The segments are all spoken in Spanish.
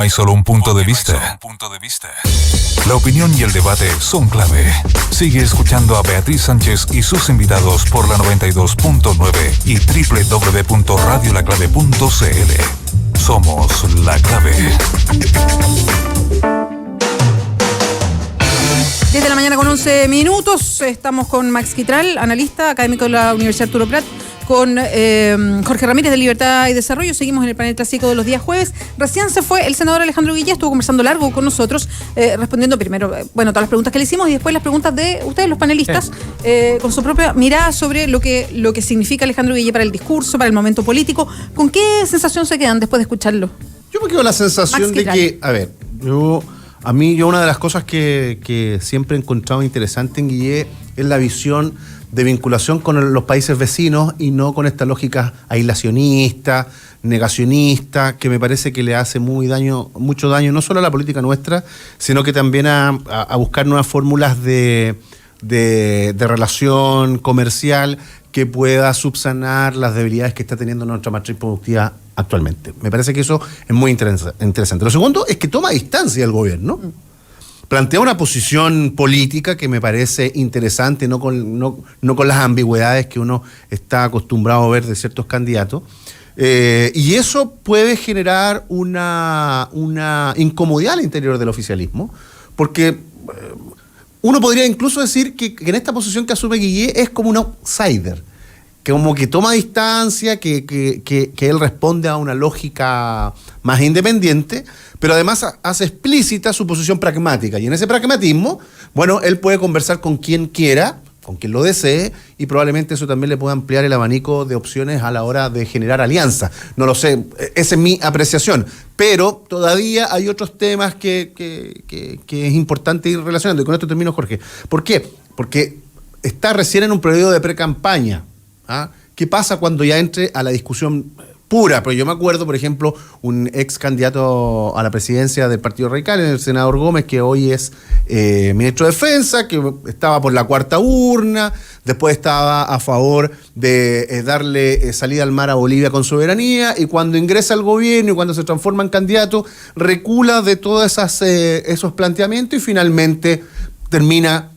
Hay solo un punto de vista. La opinión y el debate son clave. Sigue escuchando a Beatriz Sánchez y sus invitados por la 92.9 y www.radiolaclave.cl. Somos La Clave. Desde la mañana con 11 minutos, estamos con Max Quitral, analista académico de la Universidad Arturo Prat, con Jorge Ramírez de Libertad y Desarrollo. Seguimos en el panel clásico de los días jueves. Recién se fue el senador Alejandro Guillé, estuvo conversando largo con nosotros, respondiendo primero, todas las preguntas que le hicimos y después las preguntas de ustedes, los panelistas, con su propia mirada sobre lo que significa Alejandro Guillé para el discurso, para el momento político. ¿Con qué sensación se quedan después de escucharlo? Yo me quedo la sensación de que, a mí una de las cosas que siempre he encontrado interesante en Guillé es la visión de vinculación con los países vecinos y no con esta lógica aislacionista, negacionista, que me parece que le hace mucho daño no solo a la política nuestra, sino que también a buscar nuevas fórmulas de relación comercial que pueda subsanar las debilidades que está teniendo nuestra matriz productiva actualmente. Me parece que eso es muy interesante. Lo segundo es que toma distancia el gobierno. Plantea una posición política que me parece interesante, no con las ambigüedades que uno está acostumbrado a ver de ciertos candidatos. Y eso puede generar una incomodidad al interior del oficialismo, porque uno podría incluso decir que en esta posición que asume Guillé es como un outsider, que como que toma distancia, que él responde a una lógica más independiente, pero además hace explícita su posición pragmática. Y en ese pragmatismo, él puede conversar con quien quiera, con quien lo desee, y probablemente eso también le pueda ampliar el abanico de opciones a la hora de generar alianzas. No lo sé, esa es mi apreciación. Pero todavía hay otros temas que es importante ir relacionando. Y con esto termino, Jorge. ¿Por qué? Porque está recién en un periodo de pre-campaña. ¿Qué pasa cuando ya entre a la discusión pura? Pero yo me acuerdo, por ejemplo, un ex candidato a la presidencia del Partido Radical, el senador Gómez, que hoy es ministro de Defensa, que estaba por la cuarta urna, después estaba a favor de darle salida al mar a Bolivia con soberanía, y cuando ingresa al gobierno y cuando se transforma en candidato, recula de todos esos planteamientos y finalmente termina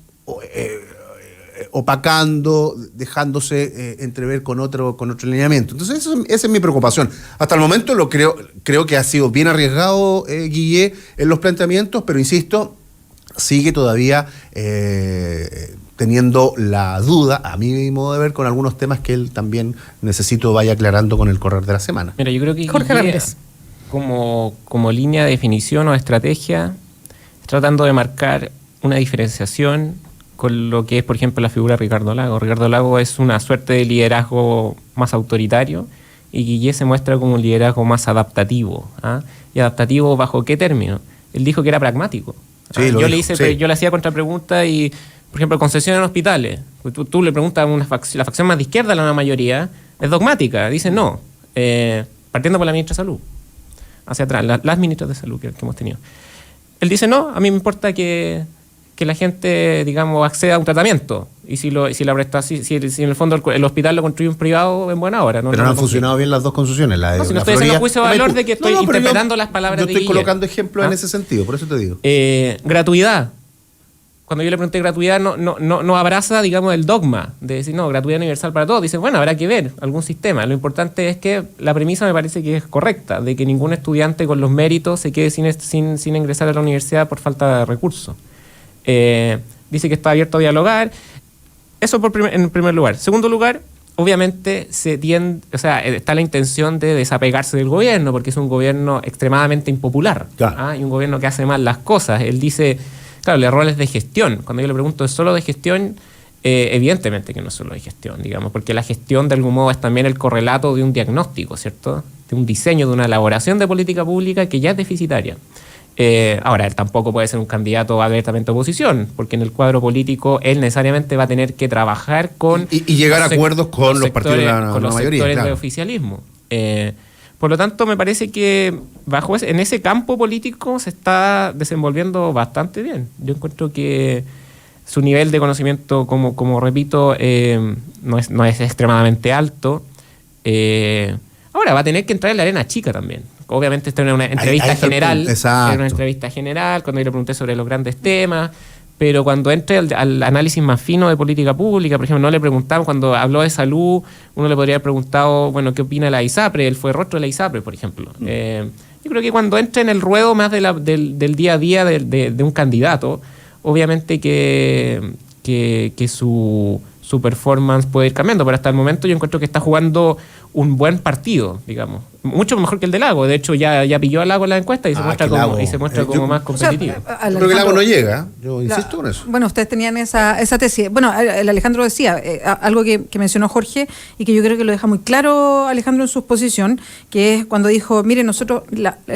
opacando, dejándose entrever con otro lineamiento. Entonces esa es mi preocupación. Hasta el momento creo que ha sido bien arriesgado Guillé en los planteamientos, pero insisto, sigue todavía teniendo la duda, a mi modo de ver, con algunos temas que él también necesito vaya aclarando con el correr de la semana. Mira, yo creo que Jorge Ramírez, como línea de definición o estrategia, tratando de marcar una diferenciación con lo que es, por ejemplo, la figura de Ricardo Lagos. Ricardo Lagos es una suerte de liderazgo más autoritario y Guillé se muestra como un liderazgo más adaptativo. ¿Y adaptativo bajo qué término? Él dijo que era pragmático. Sí, yo le hacía contrapregunta y, por ejemplo, concesión en hospitales. Tú le preguntas a la facción más de izquierda, la mayoría, es dogmática. Dice no, partiendo por la ministra de Salud, hacia atrás, las ministras de Salud que hemos tenido. Él dice no, a mí me importa que la gente, digamos, acceda a un tratamiento. Y si en el fondo el hospital lo construye un privado, en buena hora. Pero no han funcionado bien las dos concesiones. Si no estoy haciendo juicio de valor de que estoy interpretando las palabras de Guillé. Yo estoy colocando ejemplos en ese sentido, por eso te digo. Gratuidad. Cuando yo le pregunté gratuidad, no abraza, digamos, el dogma de decir, no, gratuidad universal para todos. Dice, habrá que ver algún sistema. Lo importante es que la premisa me parece que es correcta, de que ningún estudiante con los méritos se quede sin ingresar a la universidad por falta de recursos. Dice que está abierto a dialogar. Eso en primer lugar. Segundo lugar, obviamente está la intención de desapegarse del gobierno, porque es un gobierno extremadamente impopular. Claro. Y un gobierno que hace mal las cosas. Él dice, claro, el error es de gestión. Cuando yo le pregunto, ¿es solo de gestión? Evidentemente que no es solo de gestión, digamos, porque la gestión de algún modo es también el correlato de un diagnóstico, ¿cierto? De un diseño, de una elaboración de política pública que ya es deficitaria. Ahora, él tampoco puede ser un candidato abiertamente a oposición, porque en el cuadro político él necesariamente va a tener que trabajar con... Y llegar a acuerdos con los partidos de la mayoría. Con los sectores de oficialismo. Por lo tanto, me parece que en ese campo político se está desenvolviendo bastante bien. Yo encuentro que su nivel de conocimiento, como repito, no es extremadamente alto. Ahora va a tener que entrar en la arena chica también. obviamente esta era una entrevista ahí está el general, punto. Exacto. era una entrevista general, cuando yo le pregunté sobre los grandes temas, pero cuando entre al análisis más fino de política pública, por ejemplo, no le preguntamos, cuando habló de salud, uno le podría haber preguntado, bueno, ¿qué opina la ISAPRE? Él fue rostro de la ISAPRE, por ejemplo. Yo creo que cuando entre en el ruedo más del día a día de un candidato, obviamente que su performance puede ir cambiando, pero hasta el momento yo encuentro que está jugando un buen partido, digamos. Mucho mejor que el de Lago. De hecho, ya pilló a Lago en la encuesta y se muestra como más competitivo. Yo creo que el Lago no llega, yo insisto con eso. Bueno, ustedes tenían esa tesis. Bueno, el Alejandro decía algo que mencionó Jorge y que yo creo que lo deja muy claro Alejandro en su exposición, que es cuando dijo, mire, nosotros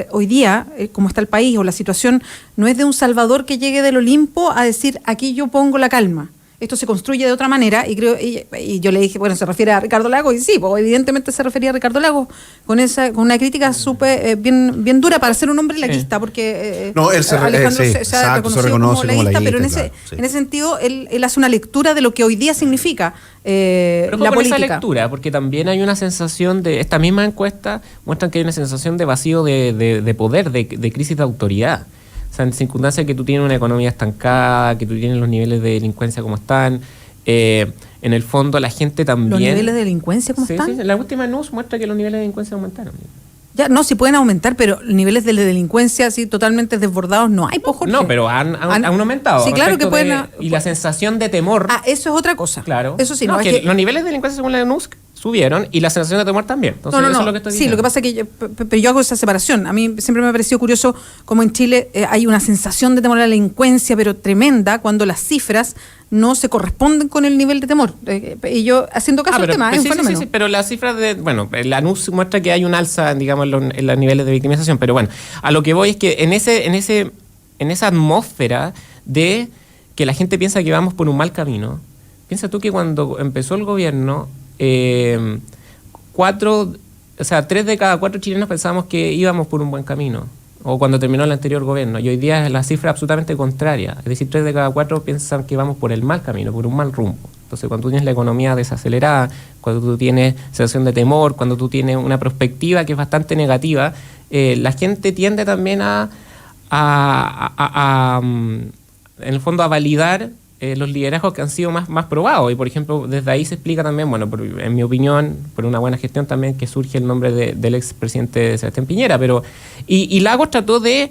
hoy día, como está el país o la situación, no es de un salvador que llegue del Olimpo a decir, aquí yo pongo la calma. Esto se construye de otra manera y yo le dije, bueno, se refiere a Ricardo Lagos, y sí, pues evidentemente se refería a Ricardo Lagos con una crítica súper bien dura para ser un hombre laquista, porque no, él Alejandro se ha reconoce reconocido como laquista, pero en ese sentido él hace una lectura de lo que hoy día significa pero la política. Esa lectura, porque también hay una sensación de, esta misma encuesta muestran que hay una sensación de vacío de poder, de crisis de autoridad. O sea, en circunstancias que tú tienes una economía estancada, que tú tienes los niveles de delincuencia como están, en el fondo la gente también... ¿Los niveles de delincuencia cómo están? Sí, la última news muestra que los niveles de delincuencia aumentaron. Ya, no, sí pueden aumentar, pero niveles de delincuencia así totalmente desbordados no hay, Jorge. No, pero han aumentado. Sí, claro que pueden... y la sensación de temor... eso es otra cosa. Claro. Eso sí, no, es que los niveles de delincuencia según la NUSC subieron y la sensación de temor también. Entonces, eso es lo que estoy diciendo. Sí, lo que pasa es que pero yo hago esa separación. A mí siempre me ha parecido curioso cómo en Chile hay una sensación de temor a la delincuencia, pero tremenda, cuando las cifras no se corresponden con el nivel de temor. Y yo, haciendo caso al tema, es un fenómeno. Sí, pero las cifras la NUS muestra que hay un alza, digamos, en los niveles de victimización, pero bueno, a lo que voy es que en esa atmósfera de que la gente piensa que vamos por un mal camino, piensa tú que cuando empezó el gobierno, 3 de cada 4 chilenos pensábamos que íbamos por un buen camino, o cuando terminó el anterior gobierno, y hoy día es la cifra absolutamente contraria, es decir, 3 de cada 4 piensan que vamos por el mal camino, por un mal rumbo. Entonces, cuando tú tienes la economía desacelerada, cuando tú tienes sensación de temor, cuando tú tienes una perspectiva que es bastante negativa, la gente tiende también en el fondo a validar los liderazgos que han sido más probados. Y, por ejemplo, desde ahí se explica también, bueno, en mi opinión, por una buena gestión también, que surge el nombre del expresidente Sebastián Piñera. Y Lagos trató de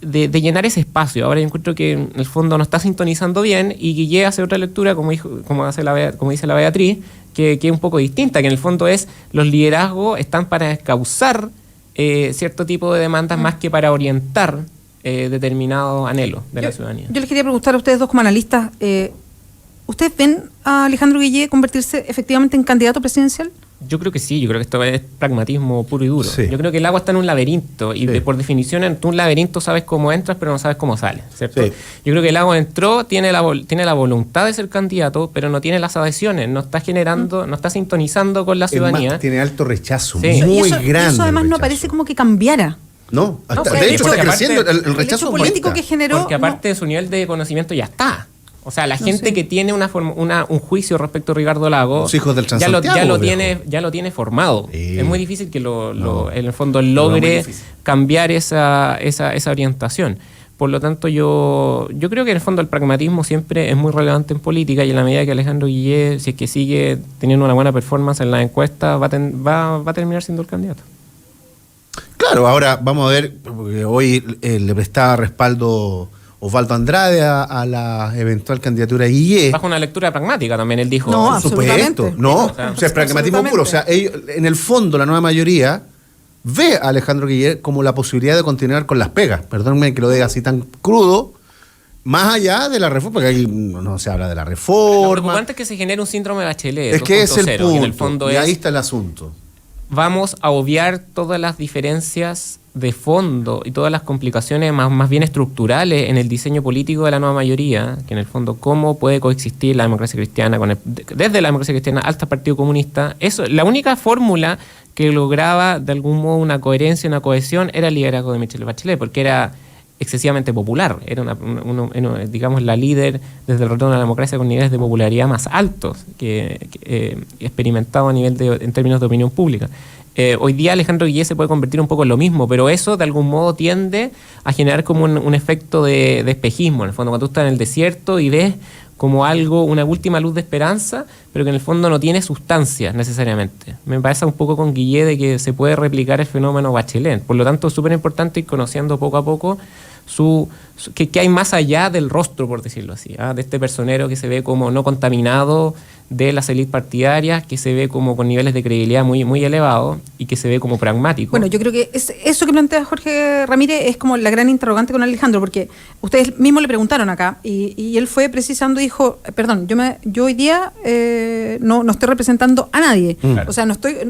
llenar ese espacio. Ahora yo encuentro que en el fondo no está sintonizando bien y Guille hace otra lectura, como dice la Beatriz, que es un poco distinta, que en el fondo es los liderazgos están para causar cierto tipo de demandas más que para orientar determinado anhelo de la ciudadanía. Yo les quería preguntar a ustedes dos como analistas, ¿ustedes ven a Alejandro Guille convertirse efectivamente en candidato presidencial? Yo creo que sí, yo creo que esto es pragmatismo puro y duro. Sí. Yo creo que el agua está en un laberinto y por definición en un laberinto sabes cómo entras pero no sabes cómo sales, ¿cierto? Sí. Yo creo que el agua entró, tiene la voluntad de ser candidato, pero no tiene las adhesiones, no está generando, no está sintonizando con la ciudadanía. Tiene alto rechazo, Sí. muy y eso, grande. Eso además el no rechazo. parece como que cambiara. No, hasta, No, de hecho porque está aparte, creciendo, el El rechazo hecho político aumenta. que generó... Porque aparte de su nivel de conocimiento ya está. O sea, la gente que tiene un juicio respecto a Ricardo Lagos Los hijos del ya lo Transantiago, tiene formado. Sí. Es muy difícil que en el fondo logre cambiar esa orientación. Por lo tanto, yo creo que en el fondo el pragmatismo siempre es muy relevante en política y en la medida que Alejandro Guille, si es que sigue teniendo una buena performance en la encuesta, va a terminar siendo el candidato. Claro, ahora vamos a ver, porque hoy le prestaba respaldo Osvaldo Andrade a la eventual candidatura de Guille. Bajo una lectura pragmática también, él dijo. No, Por supuesto, absolutamente. no, O sea, o sea, es pragmatismo puro. O sea, ellos, en el fondo, la nueva mayoría ve a Alejandro Guille como la posibilidad de continuar con las pegas. Perdónenme que lo diga así tan crudo, más allá de la reforma, porque ahí no se habla de la Lo reforma. preocupante es que se genere un síndrome de Bachelet. Es que es el 2.0, punto. y en el fondo Y ahí es, está el asunto. vamos a obviar todas las diferencias de fondo y todas las complicaciones más bien estructurales en el diseño político de la nueva mayoría, que en el fondo cómo puede coexistir la democracia cristiana desde la democracia cristiana hasta el Partido Comunista. Eso, la única fórmula que lograba de algún modo una coherencia, una cohesión, era el liderazgo de Michelle Bachelet, porque era excesivamente popular, era digamos la líder desde el retorno a la democracia con niveles de popularidad más altos que experimentado a nivel en términos de opinión pública. Hoy día Alejandro Guillé se puede convertir un poco en lo mismo, pero eso de algún modo tiende a generar como un efecto de espejismo. En el fondo, cuando tú estás en el desierto y ves como algo, una última luz de esperanza, pero que en el fondo no tiene sustancia necesariamente. Me pasa un poco con Guillé de que se puede replicar el fenómeno Bachelet. Por lo tanto, es súper importante ir conociendo poco a poco que hay más allá del rostro, por decirlo así, de este personero que se ve como no contaminado de las élites partidarias, que se ve como con niveles de credibilidad muy, muy elevados y que se ve como pragmático. Bueno, yo creo que eso que plantea Jorge Ramírez es como la gran interrogante con Alejandro, porque ustedes mismos le preguntaron acá y él fue precisando y dijo, perdón, yo hoy día no estoy representando a nadie. Claro. O sea,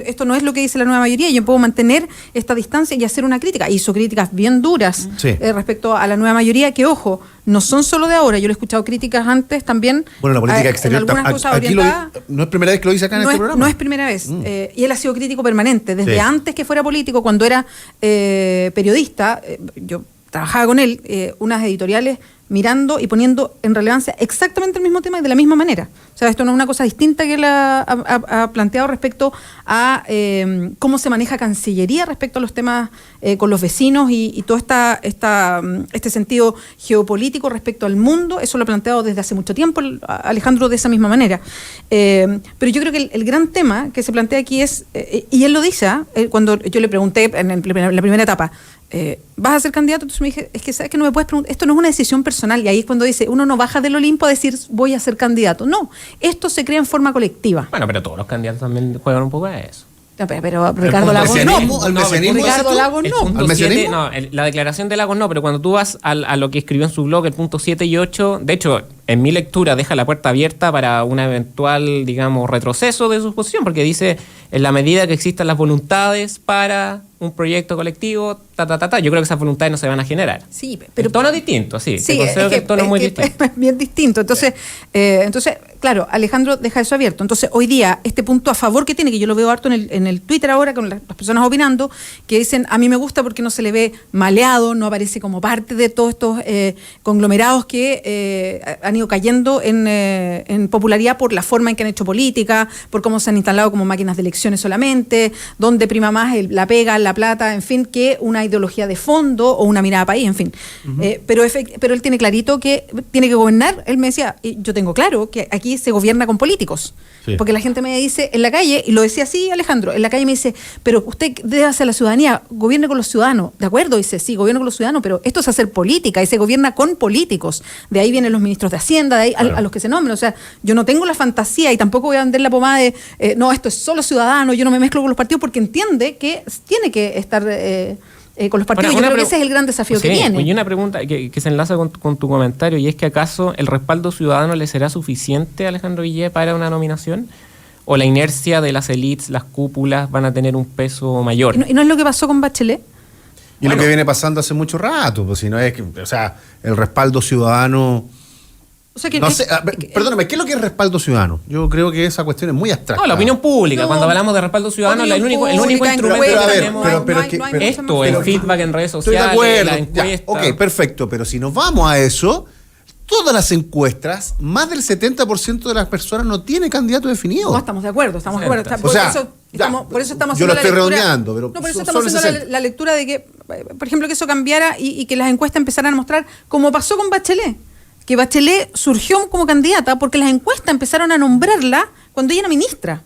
esto no es lo que dice la nueva mayoría, yo puedo mantener esta distancia y hacer una crítica. Hizo críticas bien duras respecto a la nueva mayoría, que ojo, no son solo de ahora, yo le he escuchado críticas antes también. Bueno, la política exterior en algunas cosas aquí no es primera vez que lo dice acá en este programa. No es primera vez. Y él ha sido crítico permanente. Desde antes que fuera político, cuando era periodista, yo trabajaba con él, unas editoriales mirando y poniendo en relevancia exactamente el mismo tema y de la misma manera. O sea, esto no es una cosa distinta que él ha planteado respecto a cómo se maneja Cancillería respecto a los temas con los vecinos y todo este sentido geopolítico respecto al mundo. Eso lo ha planteado desde hace mucho tiempo Alejandro de esa misma manera. Pero yo creo que el gran tema que se plantea aquí es, y él lo dice, cuando yo le pregunté en la primera etapa, ¿vas a ser candidato? Entonces me dije, es que sabes que no me puedes preguntar, esto no es una decisión personal, y ahí es cuando dice, uno no baja del Olimpo a decir voy a ser candidato. No, esto se crea en forma colectiva. Bueno, pero todos los candidatos también juegan un poco a eso. No, pero Ricardo Lagos Ricardo Lagos no. ¿Al mesianismo? No, la declaración de Lagos no, pero cuando tú vas a lo que escribió en su blog, el punto 7 y 8, de hecho, en mi lectura deja la puerta abierta para un eventual, digamos, retroceso de su posición, porque dice, en la medida que existan las voluntades para un proyecto colectivo, yo creo que esas voluntades no se van a generar. Sí, pero el tono es distinto, sí. Sí, que el tono es muy distinto. Es bien distinto. Entonces, claro, Alejandro deja eso abierto. Entonces, hoy día, este punto a favor que tiene, que yo lo veo harto en el Twitter ahora, con las personas opinando, que dicen, a mí me gusta porque no se le ve maleado, no aparece como parte de todos estos conglomerados que han ido cayendo en popularidad por la forma en que han hecho política, por cómo se han instalado como máquinas de elecciones solamente, donde prima más la pega, la plata, en fin, que una ideología de fondo o una mirada país, en fin. Pero él tiene clarito que tiene que gobernar. Él me decía, yo tengo claro que aquí se gobierna con políticos. Sí. Porque la gente me dice en la calle, y lo decía así Alejandro, en la calle me dice, pero usted debe hacer la ciudadanía, gobierne con los ciudadanos. ¿De acuerdo? Dice, sí, gobierno con los ciudadanos, pero esto es hacer política y se gobierna con políticos. De ahí vienen los ministros de Hacienda, de ahí a los que se nombran. O sea, yo no tengo la fantasía y tampoco voy a vender la pomada de, no, esto es solo ciudadano, yo no me mezclo con los partidos, porque entiende que tiene que estar con los partidos. Yo creo que ese es el gran desafío que viene. Y una pregunta que se enlaza con tu comentario, y es que ¿acaso el respaldo ciudadano le será suficiente a Alejandro Guillé para una nominación? ¿O la inercia de las élites, las cúpulas, van a tener un peso mayor? ¿Y no es lo que pasó con Bachelet? Y lo que viene pasando hace mucho rato, pues si no es que, o sea, el respaldo ciudadano... O sea que no sé, perdóname, ¿qué es lo que es respaldo ciudadano? Yo creo que esa cuestión es muy abstracta. No, la opinión pública. Cuando hablamos de respaldo ciudadano, el único instrumento que tenemos el feedback en redes sociales, estoy de acuerdo, la encuesta. Ok, perfecto, pero si nos vamos a eso, todas las encuestas, más del 70% de las personas no tiene candidato definido. No, estamos de acuerdo, estamos de acuerdo. Por eso estamos yo lo estoy redondeando, pero... No, por eso estamos haciendo la lectura de que, por ejemplo, que eso cambiara y que las encuestas empezaran a mostrar, como pasó con Bachelet, que Bachelet surgió como candidata porque las encuestas empezaron a nombrarla cuando ella era ministra.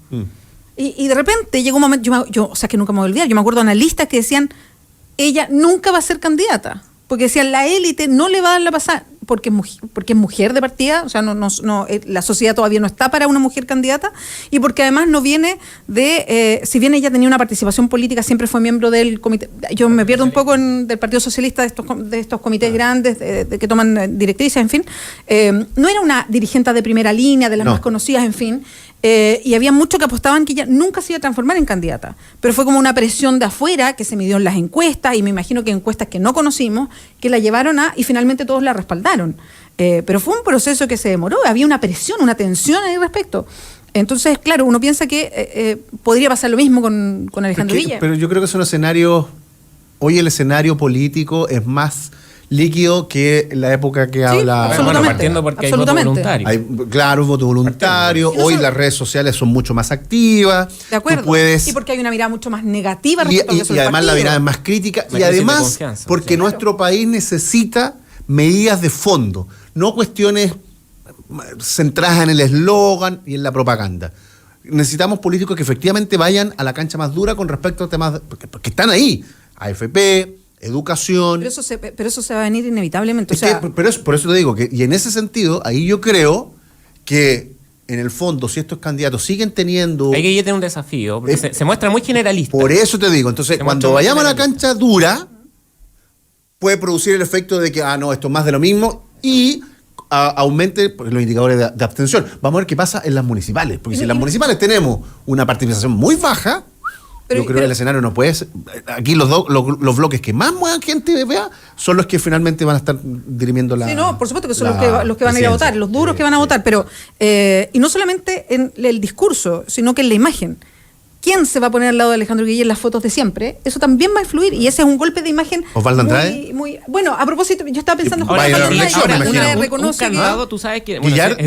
Y de repente llegó un momento, yo, o sea, que nunca me voy a olvidar, yo me acuerdo de analistas que decían, ella nunca va a ser candidata, porque decían, la élite no le va a dar la pasada, porque es mujer de partida, o sea, la sociedad todavía no está para una mujer candidata, y porque además no viene de, si bien ella tenía una participación política, siempre fue miembro del comité, yo me pierdo un poco del Partido Socialista, de estos comités grandes de que toman directrices, en fin, no era una dirigente de primera línea, de las más conocidas, en fin, y había muchos que apostaban que ella nunca se iba a transformar en candidata, pero fue como una presión de afuera que se midió en las encuestas, y me imagino que encuestas que no conocimos, que la llevaron y finalmente todos la respaldaron. Pero fue un proceso que se demoró, había una presión, una tensión ahí respecto. Entonces, claro, uno piensa que podría pasar lo mismo con Alejandro Guillé. Pero yo creo que es un escenario, hoy el escenario político es más líquido que en la época que habla. absolutamente. Partiendo porque hay voto voluntario. Hay, claro, voto voluntario. Y no Hoy solo- las redes sociales son mucho más activas. De acuerdo. Tú puedes, Y porque hay una mirada mucho más negativa y, respecto a lo que y son los además la partidos. mirada es más crítica. La Y crisis de además, confianza, porque sí. nuestro país necesita medidas de fondo, no cuestiones centradas en el eslogan y en la propaganda. Necesitamos políticos que efectivamente vayan a la cancha más dura con respecto a temas porque están ahí. AFP, educación. Pero eso se va a venir inevitablemente. O Es que, sea, por eso te digo que, y en ese sentido, ahí yo creo que en el fondo, si estos candidatos siguen teniendo. Hay que tener un desafío, porque se muestra muy generalista. Por eso te digo, entonces, Se cuando muestra muy vayamos a la generalista. cancha dura, puede producir el efecto de que, no, esto es más de lo mismo y aumente los indicadores de abstención. Vamos a ver qué pasa en las municipales, porque si en las municipales tenemos una participación muy baja, yo creo que el escenario no puede ser. Aquí los bloques que más muevan gente vea son los que finalmente van a estar dirimiendo la. sí, no, por supuesto que son la los que van a ir a votar, presidencia. los duros Sí, que van a sí. votar, pero y no solamente en el discurso, sino que en la imagen. ¿Quién se va a poner al lado de Alejandro Guille en las fotos de siempre? Eso también va a influir y ese es un golpe de imagen. ¿Osvaldo Andrade? Bueno, a propósito, yo estaba pensando Va a ir a la reelección, me imagino. una un reconoce que- candado, tú sabes que...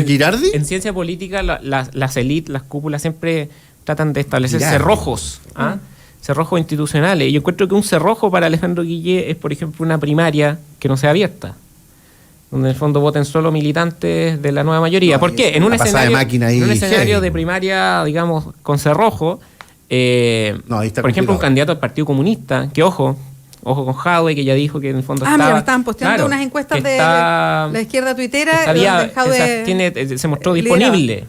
¿Girardi? En ciencia política, las élites, las cúpulas, siempre tratan de establecer Girardi. cerrojos. Cerrojos institucionales. Y yo encuentro que un cerrojo para Alejandro Guille es, por ejemplo, una primaria que no sea abierta, donde en el fondo voten solo militantes de la nueva mayoría. No, ¿Por qué? En una un pasada de escenario, máquina ahí en un escenario heavy. de primaria, digamos, con cerrojo, No, ahí está por ejemplo, complicado. un candidato al Partido Comunista, que ojo con Jadwe, que ya dijo que en el fondo mira, me estaban posteando unas encuestas que de está- la izquierda tuitera. que estaría- donde Jadwe se mostró lideraba. disponible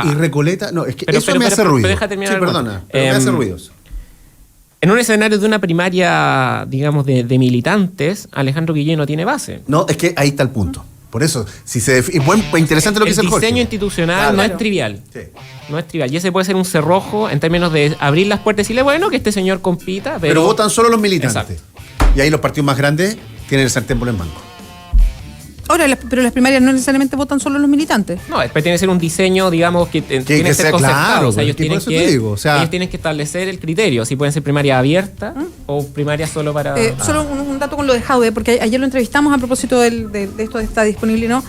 Y Recoleta, no, es que Pero- eso pero- me hace pero ruido. deja terminar Sí, el cuento. perdona, pero me hace ruidos. En un escenario de una primaria, digamos, de militantes, Alejandro Guille no tiene base. No, es que ahí está el punto. Por eso, si se interesante lo que El dice el Jorge. diseño institucional Claro. no es trivial. Sí. No es trivial. Y ese puede ser un cerrojo en términos de abrir las puertas y decirle, bueno, que este señor compita, Pero votan solo los militantes. Exacto. Y ahí los partidos más grandes tienen el sartén por el mango. Ahora, pero las primarias no necesariamente votan solo los militantes. No, después tiene que ser un diseño, digamos, que tiene que que sea ser concertado. claro, O sea, ellos porque tienen por eso te digo, o sea- ellos tienen que establecer el criterio. Si pueden ser primarias abiertas o primarias solo para... Solo un dato con lo de Jaude, porque ayer lo entrevistamos a propósito de esto de está disponible y no.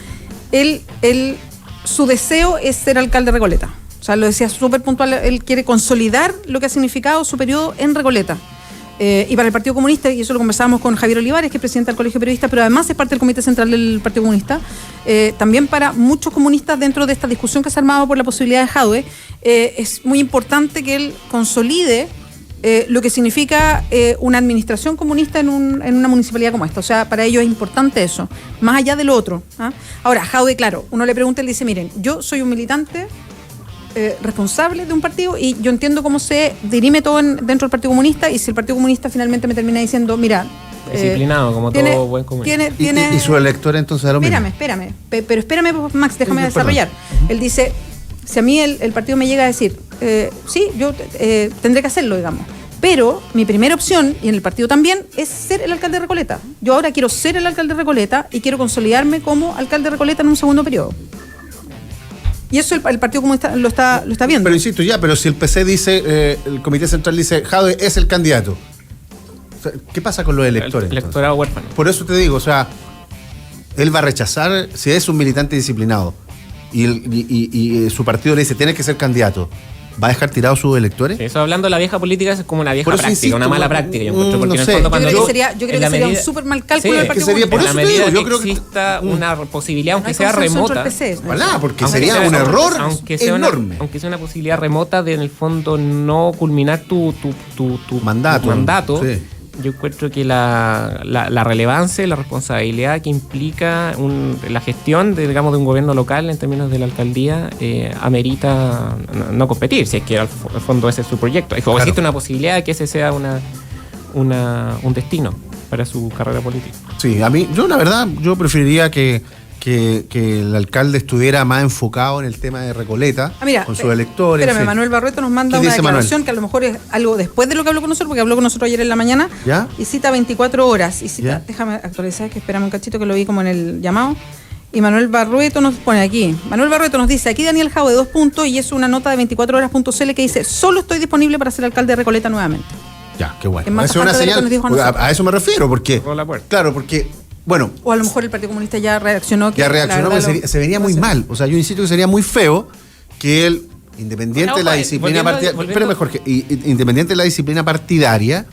Su deseo es ser alcalde de Recoleta. O sea, lo decía súper puntual, él quiere consolidar lo que ha significado su periodo en Recoleta. Y para el Partido Comunista, y eso lo conversábamos con Javier Olivares, que es presidente del Colegio de Periodistas, pero además es parte del Comité Central del Partido Comunista, también para muchos comunistas dentro de esta discusión que se ha armado por la posibilidad de Jadwe, es muy importante que él consolide lo que significa una administración comunista en una municipalidad como esta. O sea, para ellos es importante eso, más allá de lo otro. Ahora, Jadwe, claro, uno le pregunta y le dice, miren, yo soy un militante responsable de un partido y yo entiendo cómo se dirime todo dentro del Partido Comunista, y si el Partido Comunista finalmente me termina diciendo, mira... Disciplinado, como todo buen comunista. ¿Y su elector entonces da lo mismo? Espérame. Pero espérame, Max, déjame Sí, perdón. desarrollar. Él dice, si a mí el partido me llega a decir, sí, yo tendré que hacerlo, digamos. Pero mi primera opción, y en el partido también, es ser el alcalde de Recoleta. Yo ahora quiero ser el alcalde de Recoleta y quiero consolidarme como alcalde de Recoleta en un segundo periodo. Y eso el Partido Comunista lo está viendo. Pero insisto, pero si el PC dice, el Comité Central dice, Jadwe es el candidato. O sea, ¿qué pasa con los electores? El electorado huérfano. Por eso te digo, o sea, él va a rechazar, si es un militante disciplinado y su partido le dice, tienes que ser candidato, ¿va a dejar tirados sus electores? Eso hablando de la vieja política es como una vieja Por eso práctica, insisto, una mala práctica, yo encuentro, porque no en el sé. fondo Yo cuando creo tú- que sería en la sería un medida- súper mal cálculo del Sí, Partido que sería Comunista. por en la eso te medida digo, que yo creo que- exista una posibilidad, aunque No hay sea consenso remota, entre el PC. Ojalá, porque aunque sería sea- un error aunque sea enorme. aunque sea una posibilidad remota de en el fondo no culminar tu Mandato, sí. yo encuentro que la relevancia y la responsabilidad que implica la gestión de un gobierno local en términos de la alcaldía amerita no competir, si es que al fondo ese es su proyecto. O existe una posibilidad de que ese sea un destino para su carrera política. Sí, yo la verdad, yo preferiría que el alcalde estuviera más enfocado en el tema de Recoleta, Mira, con sus electores. Espérame, sí. Manuel Barrueto nos manda ¿Qué una dice declaración Manuel? que a lo mejor es algo después de lo que habló con nosotros, porque habló con nosotros ayer en la mañana. ¿Ya? Y cita 24 horas. Y cita, ¿Ya? déjame actualizar, que espérame un cachito que lo vi como en el llamado. Y Manuel Barrueto nos pone aquí. Manuel Barrueto nos dice, aquí Daniel Jadwe, 2 puntos, y es una nota de 24horas.cl que dice, solo estoy disponible para ser alcalde de Recoleta nuevamente. Ya, qué bueno. Es más Esa es una aparte de lo que señal. nos dijo a nosotros. A eso me refiero, porque. Cerró la puerta. Claro, porque Bueno, O a lo mejor el Partido Comunista ya reaccionó. ya reaccionó, la verdad porque se venía muy mal. O sea, yo insisto que sería muy feo que él, independiente de la disciplina partidaria, espérame, Jorge, independiente de la disciplina partidaria,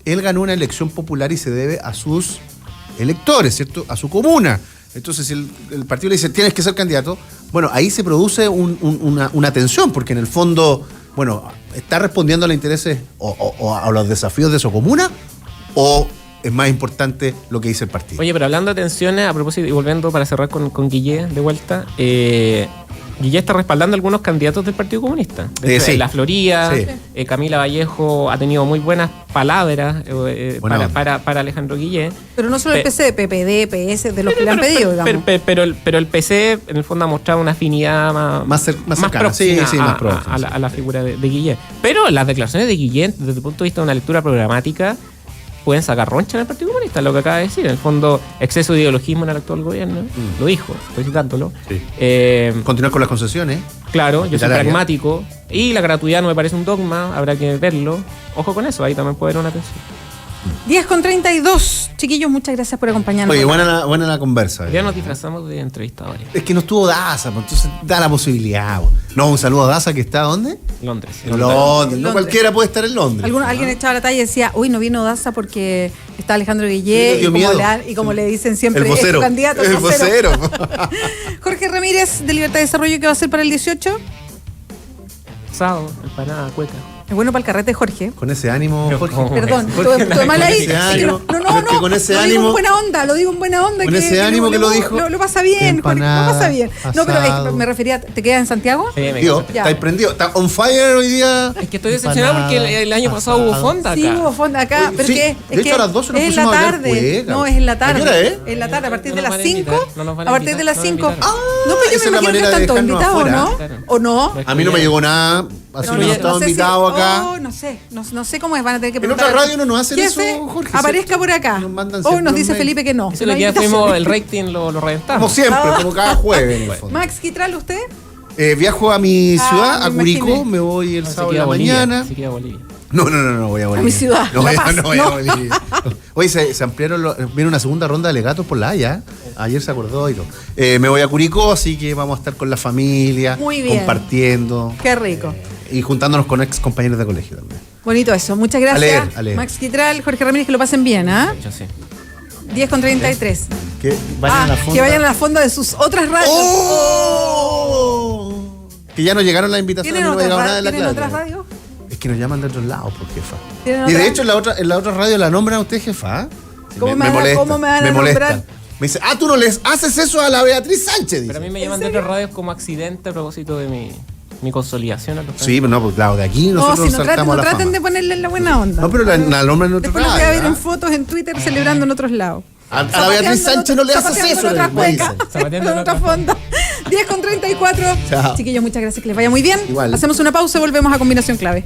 él ganó una elección popular y se debe a sus electores, ¿cierto? A su comuna. Entonces, si el partido le dice, tienes que ser candidato, bueno, ahí se produce una tensión, porque en el fondo, bueno, ¿está respondiendo a los intereses o a los desafíos de su comuna? ¿O es más importante lo que dice el partido? Oye, pero hablando de tensiones, a propósito, y volviendo para cerrar con Guillé de vuelta, Guillé está respaldando a algunos candidatos del Partido Comunista. Sí. La Florida, Sí. Camila Vallejo ha tenido muy buenas palabras para Alejandro Guillé. Pero no solo el PC, PPD, PS, de los que le han pedido, digamos. Pero el PC en el fondo ha mostrado una afinidad más cercana. próxima Sí, más próxima, a la figura de Guillé. Pero las declaraciones de Guillé, desde el punto de vista de una lectura programática, pueden sacar roncha en el Partido Comunista, lo que acaba de decir. En el fondo, exceso de ideologismo en el actual gobierno, lo dijo, estoy citándolo. Sí. Continuar con las concesiones. Claro, yo soy Hospitalaria. pragmático. Y la gratuidad no me parece un dogma, habrá que verlo. Ojo con eso, ahí también puede haber una tensión. 10:32. Chiquillos, muchas gracias por acompañarnos. Oye, buena la conversa. Ya nos disfrazamos de entrevistadores. Es que no estuvo Daza, pues, entonces da la posibilidad. Pues. No, un saludo a Daza que está ¿dónde? Londres. En Londres. No Londres. cualquiera puede estar en Londres. Alguien echaba la talla y decía, uy, no vino Daza porque está Alejandro Sí, Guillé, le dio y miedo. como le dicen siempre, El vocero. es tu candidato, El vocero. Jorge Ramírez, de Libertad y Desarrollo, ¿qué va a hacer para el 18? Asado, empanada, cueca. Es bueno para el carrete, Jorge. Con ese ánimo, Jorge. ¿Cómo? Perdón, Jorge, estuve mal ahí. con ese Es que ánimo, no, pero es que con ese lo digo ánimo- en buena onda, lo digo en buena onda. Con ese ánimo que lo dijo. Lo pasa bien, Jorge, lo Empanada, pasa bien. No, pero es que asado. me refería, ¿te quedas en Santiago? Sí, me Tío, quedo. Ya. estáis prendido. Está on fire hoy día. Es que estoy decepcionado porque el año pasado hubo fonda acá. Sí, hubo fonda acá, Oye, pero sí, que de hecho, a las 12 nos es en la pusimos a bailar tarde. cueca. No, es en la ¿A tarde. qué hora es? En la tarde, a partir No de nos las van a invitar, 5. no nos van A a partir invitar, de las no nos 5. invitaron. No, pero yo esa me es la imagino que manera de están todos dejarnos invitados, afuera. ¿no? ¿O no? A mí no me llegó nada. Así No, que no no estaba sé si- invitado acá. Oh, no sé cómo es, van a tener que En preguntar. otra radio no nos hacen eso, Jefe, Jorge, aparezca ¿cierto? por acá. Nos mandan Hoy siempre nos un dice mail. Felipe que no. Eso no lo que ya hay fuimos, el invitación. rating lo reventamos. Como siempre, como cada jueves. En el fondo. Max Quitral, ¿usted? Viajo a mi ciudad, me a Curicó. imaginé. Me voy el Se sábado de queda la Bolivia, mañana. se queda Bolivia. No, voy a Bolivia. mi ciudad, No, La voy a- Paz, no voy no. a Bolivia. Oye, se ampliaron, viene una segunda ronda de alegatos por la Haya. Ayer se acordó y todo. Me voy a Curicó, así que vamos a estar con la familia, Muy bien. compartiendo Qué rico. y juntándonos con ex compañeros de colegio también. Bonito eso. Muchas gracias. A leer. Max Quitral, Jorge Ramírez, que lo pasen bien, ¿ah? Yo sí. 10:33. Que vayan a la fonda. Que vayan a la fonda de sus otras radios. ¡Oh! Que ya nos llegaron las invitaciones, ¿Tienen no me ha otras, llegado nada de la ¿tienen clave. otras radios? Es que nos llaman de otros lados, por jefa. ¿Tienen Y otras? de hecho en la otra radio la nombran a usted, jefa. Sí, ¿Cómo me van a molestan. nombrar? Me dice, tú no les haces eso a la Beatriz Sánchez. Dice. Pero a mí me llaman de otras radios como accidente a propósito de mi consolidación. A los Sí, pero no, pues claro, de aquí No, nosotros si no traten, saltamos no a la traten fama. de ponerle la buena onda. No, pero la nombran en otro Después los radio. voy a ver en ¿ah? fotos en Twitter celebrando en otros lados. A la Beatriz Sánchez no le haces Zapateando eso. en otras me dicen. cuecas, Zapateando en en otra otras fonda. 10:34. Chao. Chiquillos, muchas gracias, que les vaya muy bien. Igual. Hacemos una pausa y volvemos a Combinación Clave.